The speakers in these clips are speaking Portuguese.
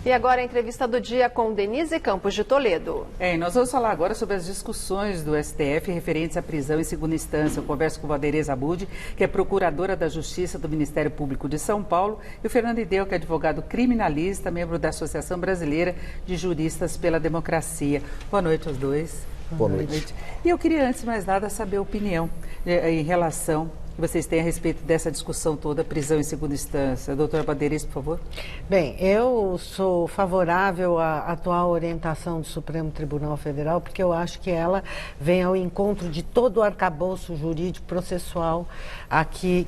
E agora a entrevista do dia com Denise Campos de Toledo. E nós vamos falar agora sobre as discussões do STF referentes à prisão em segunda instância. Eu converso com Valdereza Abud, que é procuradora da Justiça do Ministério Público de São Paulo, e o Fernando Ideu, que é advogado criminalista, membro da Associação Brasileira de Juristas pela Democracia. Boa noite aos dois. Boa noite. E eu queria, antes de mais nada, saber a opinião em relação que vocês têm a respeito dessa discussão toda, prisão em segunda instância. Doutora Valdereza, por favor. Bem, eu sou favorável à atual orientação do Supremo Tribunal Federal, porque eu acho que ela vem ao encontro de todo o arcabouço jurídico processual aqui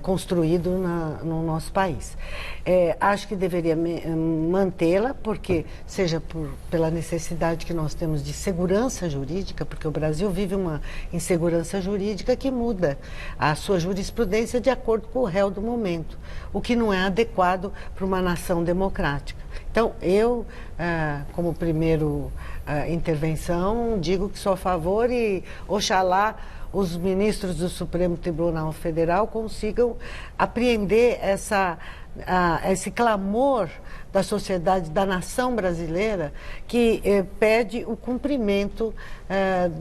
construído no nosso país. Acho que deveria mantê-la, porque seja pela necessidade que nós temos de segurança jurídica, porque o Brasil vive uma insegurança jurídica que muda a sua jurisprudência de acordo com o réu do momento, o que não é adequado para uma nação democrática. Então, eu, como primeiro intervenção, digo que sou a favor e, oxalá, os ministros do Supremo Tribunal Federal consigam apreender esse clamor da sociedade, da nação brasileira, que pede o cumprimento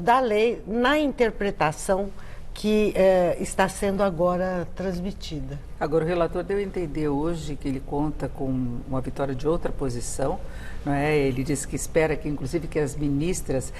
da lei na interpretação que está sendo agora transmitida. Agora, o relator deu a entender hoje que ele conta com uma vitória de outra posição, não é? Ele disse que espera que, inclusive, que as ministras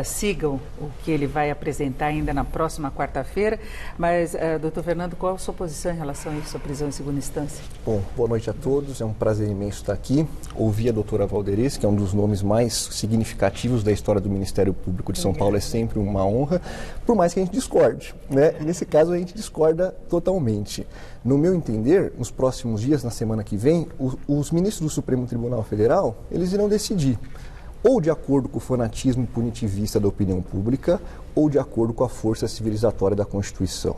sigam o que ele vai apresentar ainda na próxima quarta-feira. Mas, doutor Fernando, qual a sua posição em relação a isso, a prisão em segunda instância? Bom, boa noite a todos. É um prazer imenso estar aqui. Ouvir a doutora Valdereza, que é um dos nomes mais significativos da história do Ministério Público de São Paulo, é sempre uma honra, por mais que a gente discorde, né? E nesse caso a gente discorda totalmente. No meu entender, nos próximos dias, na semana que vem, os ministros do Supremo Tribunal Federal, eles irão decidir, ou de acordo com o fanatismo punitivista da opinião pública, ou de acordo com a força civilizatória da Constituição.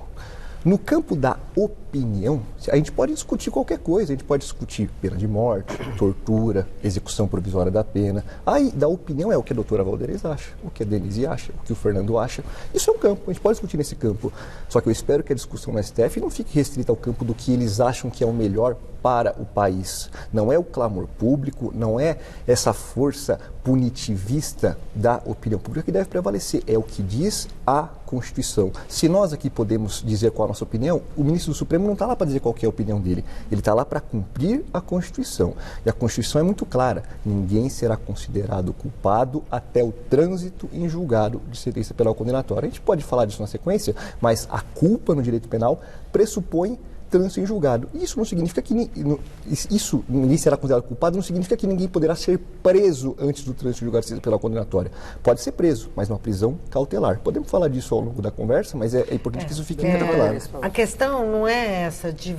No campo da opinião, a gente pode discutir qualquer coisa, a gente pode discutir pena de morte, tortura, execução provisória da pena. Aí, da opinião é o que a doutora Valdereza acha, o que a Denise acha, o que o Fernando acha. Isso é um campo, a gente pode discutir nesse campo. Só que eu espero que a discussão no STF não fique restrita ao campo do que eles acham que é o melhor para o país. Não é o clamor público, não é essa força punitivista da opinião pública que deve prevalecer, é o que diz a Constituição. Se nós aqui podemos dizer qual a nossa opinião, o ministro do Supremo não está lá para dizer qual que é a opinião dele, ele está lá para cumprir a Constituição. E a Constituição é muito clara, ninguém será considerado culpado até o trânsito em julgado de sentença penal condenatória. A gente pode falar disso na sequência, mas a culpa no direito penal pressupõe trânsito em julgado. Isso não significa que ninguém será considerado culpado, não significa que ninguém poderá ser preso antes do trânsito em julgado de sentença penal condenatória. Pode ser preso, mas numa prisão cautelar. Podemos falar disso ao longo da conversa, mas é importante que isso fique muito claro. A questão não é essa de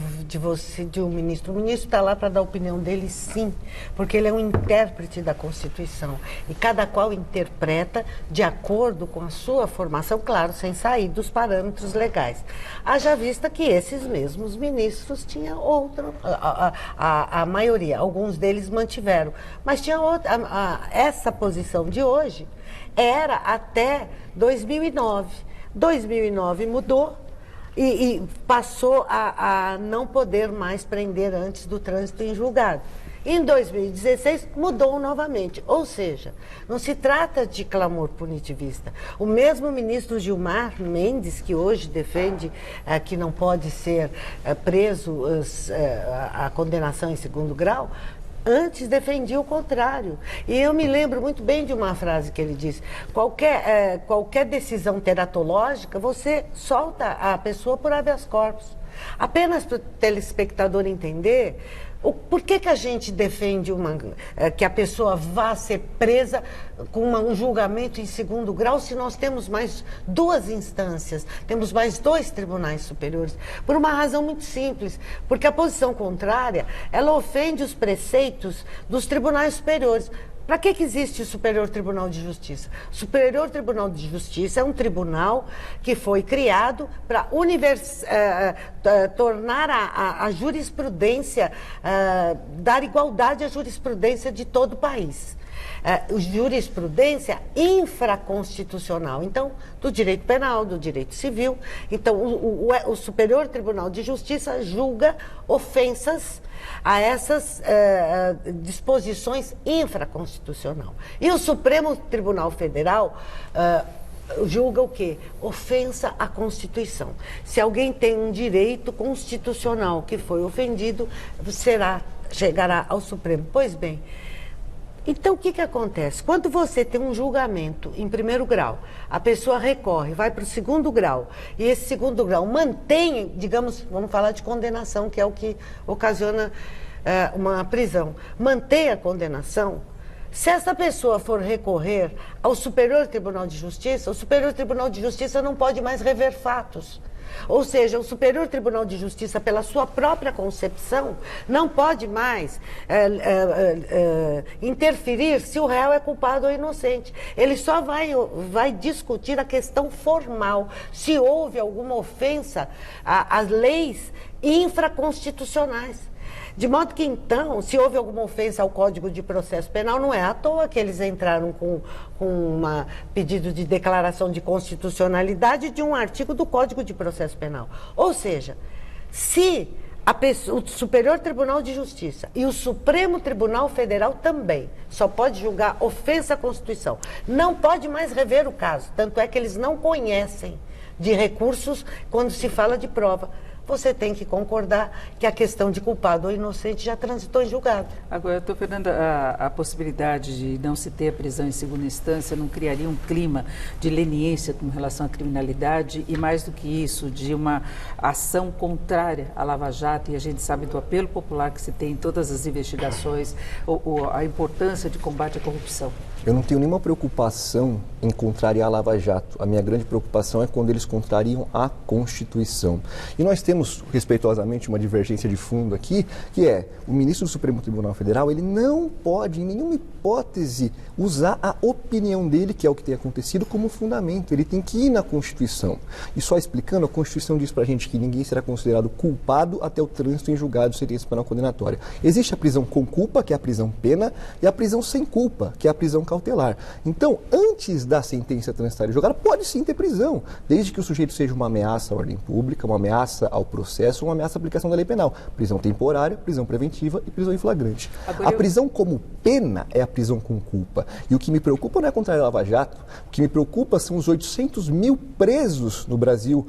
um ministro. O ministro está lá para dar a opinião dele, sim, porque ele é um intérprete da Constituição. E cada qual interpreta de acordo com a sua formação, claro, sem sair dos parâmetros legais. Haja vista que esses mesmos ministros tinham outra, a maioria, alguns deles mantiveram, mas tinha outra, essa posição de hoje era até 2009. 2009 mudou e passou a não poder mais prender antes do trânsito em julgado. Em 2016, mudou novamente. Ou seja, não se trata de clamor punitivista. O mesmo ministro Gilmar Mendes, que hoje defende que não pode ser preso a condenação em segundo grau, antes defendia o contrário. E eu me lembro muito bem de uma frase que ele disse: qualquer decisão teratológica, você solta a pessoa por habeas corpus. Apenas para o telespectador entender por que a gente defende que a pessoa vá ser presa com um julgamento em segundo grau se nós temos mais duas instâncias, temos mais dois tribunais superiores? Por uma razão muito simples, porque a posição contrária, ela ofende os preceitos dos tribunais superiores. Para que existe o Superior Tribunal de Justiça? O Superior Tribunal de Justiça é um tribunal que foi criado para tornar a jurisprudência, dar igualdade à jurisprudência de todo o país. jurisprudência infraconstitucional. Então, do direito penal, do direito civil. Então, o Superior Tribunal de Justiça julga ofensas a essas disposições infraconstitucionais. E o Supremo Tribunal Federal julga o quê? Ofensa à Constituição. Se alguém tem um direito constitucional que foi ofendido, chegará ao Supremo. Pois bem, então o que acontece? Quando você tem um julgamento em primeiro grau, a pessoa recorre, vai para o segundo grau, e esse segundo grau mantém, digamos, vamos falar de condenação, que é o que ocasiona uma prisão, mantém a condenação. Se essa pessoa for recorrer ao Superior Tribunal de Justiça, o Superior Tribunal de Justiça não pode mais rever fatos. Ou seja, o Superior Tribunal de Justiça, pela sua própria concepção, não pode mais interferir se o réu é culpado ou inocente. Ele só vai discutir a questão formal, se houve alguma ofensa às leis infraconstitucionais. De modo que, então, se houve alguma ofensa ao Código de Processo Penal, não é à toa que eles entraram com um pedido de declaração de constitucionalidade de um artigo do Código de Processo Penal. Ou seja, se o Superior Tribunal de Justiça e o Supremo Tribunal Federal também só pode julgar ofensa à Constituição, não pode mais rever o caso. Tanto é que eles não conhecem de recursos quando se fala de prova. Você tem que concordar que a questão de culpado ou inocente já transitou em julgado. Agora, doutor Fernanda, a possibilidade de não se ter a prisão em segunda instância não criaria um clima de leniência com relação à criminalidade e, mais do que isso, de uma ação contrária à Lava Jato, e a gente sabe do apelo popular que se tem em todas as investigações, a importância de combate à corrupção? Eu não tenho nenhuma preocupação em contrariar a Lava Jato. A minha grande preocupação é quando eles contrariam a Constituição. E nós temos, respeitosamente, uma divergência de fundo aqui, que é o ministro do Supremo Tribunal Federal, ele não pode, em nenhuma hipótese, usar a opinião dele, que é o que tem acontecido, como fundamento. Ele tem que ir na Constituição. E só explicando, a Constituição diz pra gente que ninguém será considerado culpado até o trânsito em julgado de sentença penal condenatória. Existe a prisão com culpa, que é a prisão pena, e a prisão sem culpa, que é a prisão cautelar. Então, antes da sentença transitória julgada, pode sim ter prisão, desde que o sujeito seja uma ameaça à ordem pública, uma ameaça ao processo, uma ameaça à aplicação da lei penal. Prisão temporária, prisão preventiva e prisão em flagrante. A prisão como pena é a prisão com culpa. E o que me preocupa não é contra a Lava Jato, o que me preocupa são os 800 mil presos no Brasil,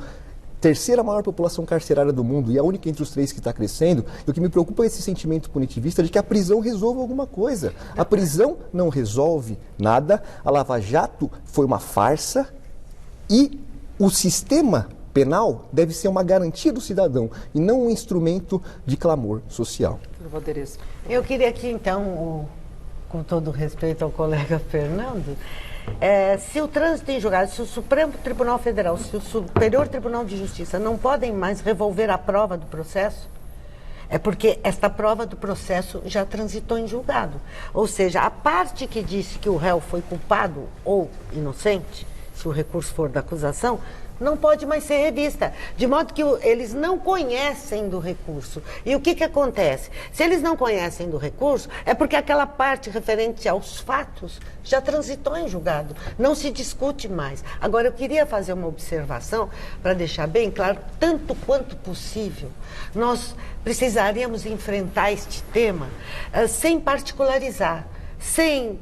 terceira maior população carcerária do mundo e a única entre os três que está crescendo. E o que me preocupa é esse sentimento punitivista de que a prisão resolve alguma coisa. A prisão não resolve nada, a Lava Jato foi uma farsa e o sistema penal deve ser uma garantia do cidadão e não um instrumento de clamor social. Eu queria aqui, então, com todo respeito ao colega Fernando, se o trânsito em julgado, se o Supremo Tribunal Federal, se o Superior Tribunal de Justiça não podem mais revolver a prova do processo, é porque esta prova do processo já transitou em julgado. Ou seja, a parte que disse que o réu foi culpado ou inocente, se o recurso for da acusação, não pode mais ser revista, de modo que eles não conhecem do recurso. E o que acontece? Se eles não conhecem do recurso, é porque aquela parte referente aos fatos já transitou em julgado, não se discute mais. Agora, eu queria fazer uma observação para deixar bem claro, tanto quanto possível, nós precisaríamos enfrentar este tema sem particularizar, se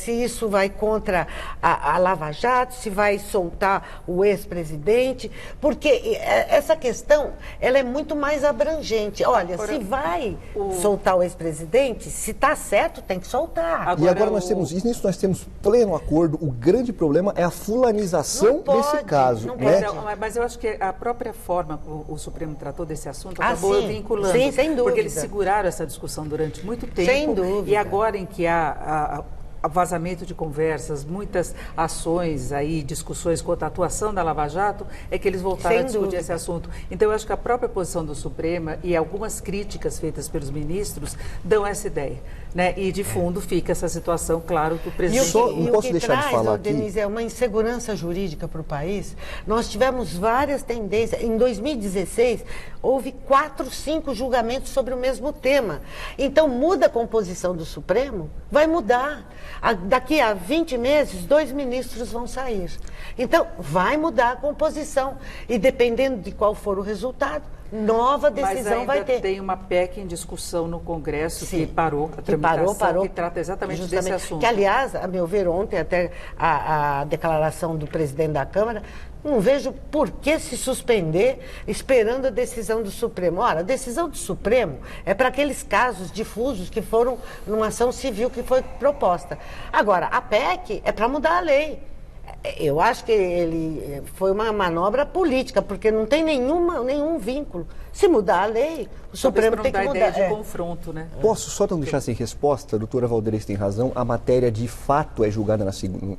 isso vai contra a Lava Jato, se vai soltar o ex-presidente, porque essa questão ela é muito mais abrangente. Olha, se vai soltar o ex-presidente, se está certo, tem que soltar. E agora nós temos isso, nisso nós temos pleno acordo. O grande problema é a fulanização desse caso. Não pode. Mas eu acho que a própria forma como o Supremo tratou desse assunto acabou vinculando. Sim, sem dúvida. Porque eles seguraram essa discussão durante muito tempo. Sem dúvida. E agora em que há vazamento de conversas, muitas ações aí, discussões quanto à atuação da Lava Jato, é que eles voltaram a discutir esse assunto. Então, eu acho que a própria posição do Supremo e algumas críticas feitas pelos ministros dão essa ideia, né? E, de fundo, fica essa situação, claro, que o presidente... Não posso deixar de falar aqui. Denise, é uma insegurança jurídica para o país. Nós tivemos várias tendências. Em 2016, houve 4, 5 julgamentos sobre o mesmo tema. Então, muda a composição do Supremo? Vai mudar. Daqui a 20 meses, 2 ministros vão sair. Então, vai mudar a composição. E dependendo de qual for o resultado, nova decisão vai ter. Mas ainda tem uma PEC em discussão no Congresso. Sim, que parou a tramitação, parou, que trata exatamente desse assunto. Que, aliás, a meu ver, ontem até a declaração do presidente da Câmara, não vejo por que se suspender esperando a decisão do Supremo. Ora, a decisão do Supremo é para aqueles casos difusos que foram numa ação civil que foi proposta. Agora, a PEC é para mudar a lei. Eu acho que ele foi uma manobra política, porque não tem nenhum vínculo. Se mudar a lei, o Supremo tem que mudar. Ideia de confronto, né? Posso só não deixar sem resposta? A doutora Valderice tem razão. A matéria de fato é julgada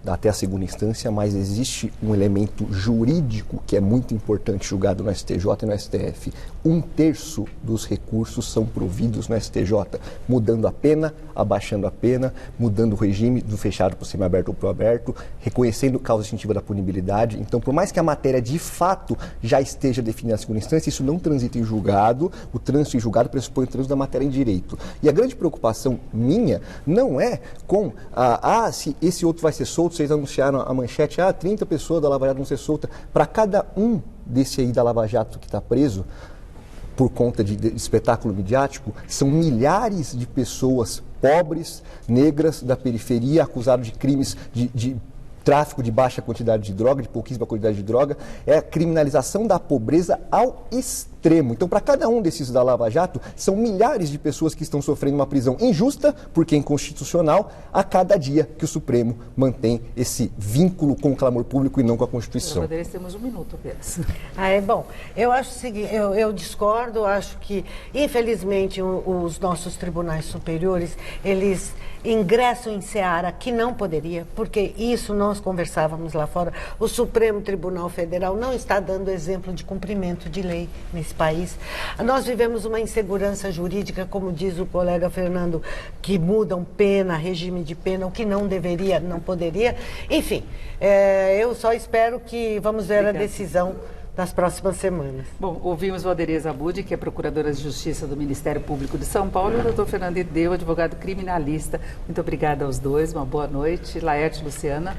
até a segunda instância, mas existe um elemento jurídico que é muito importante julgado no STJ e no STF. 1/3 dos recursos são providos no STJ, mudando a pena, abaixando a pena, mudando o regime do fechado para o semiaberto ou para o aberto, reconhecendo causa extintiva da punibilidade. Então, por mais que a matéria de fato já esteja definida na segunda instância, isso não transita em julgado. O trânsito em julgado pressupõe o trânsito da matéria em direito. E a grande preocupação minha não é com se esse outro vai ser solto. Vocês anunciaram a manchete, 30 pessoas da Lava Jato vão ser soltas. Para cada um desse aí da Lava Jato que está preso, por conta de espetáculo midiático, são milhares de pessoas pobres, negras, da periferia, acusadas de crimes de tráfico de baixa quantidade de droga, de pouquíssima quantidade de droga, é a criminalização da pobreza ao extremo. Então, para cada um desses da Lava Jato, são milhares de pessoas que estão sofrendo uma prisão injusta, porque é inconstitucional, a cada dia que o Supremo mantém esse vínculo com o clamor público e não com a Constituição. Temos 1 minuto apenas. Bom, eu acho o seguinte, eu discordo, acho que, infelizmente, os nossos tribunais superiores, eles ingressam em seara que não poderia, porque isso nós conversávamos lá fora. O Supremo Tribunal Federal não está dando exemplo de cumprimento de lei nesse país. Nós vivemos uma insegurança jurídica, como diz o colega Fernando, que mudam pena, regime de pena, o que não deveria, não poderia. Enfim, eu só espero que vamos ver a decisão nas próximas semanas. Bom, ouvimos Valderice Abud, que é Procuradora de Justiça do Ministério Público de São Paulo, e o doutor Fernando Ideu, advogado criminalista. Muito obrigada aos dois, uma boa noite. Laerte, Luciana.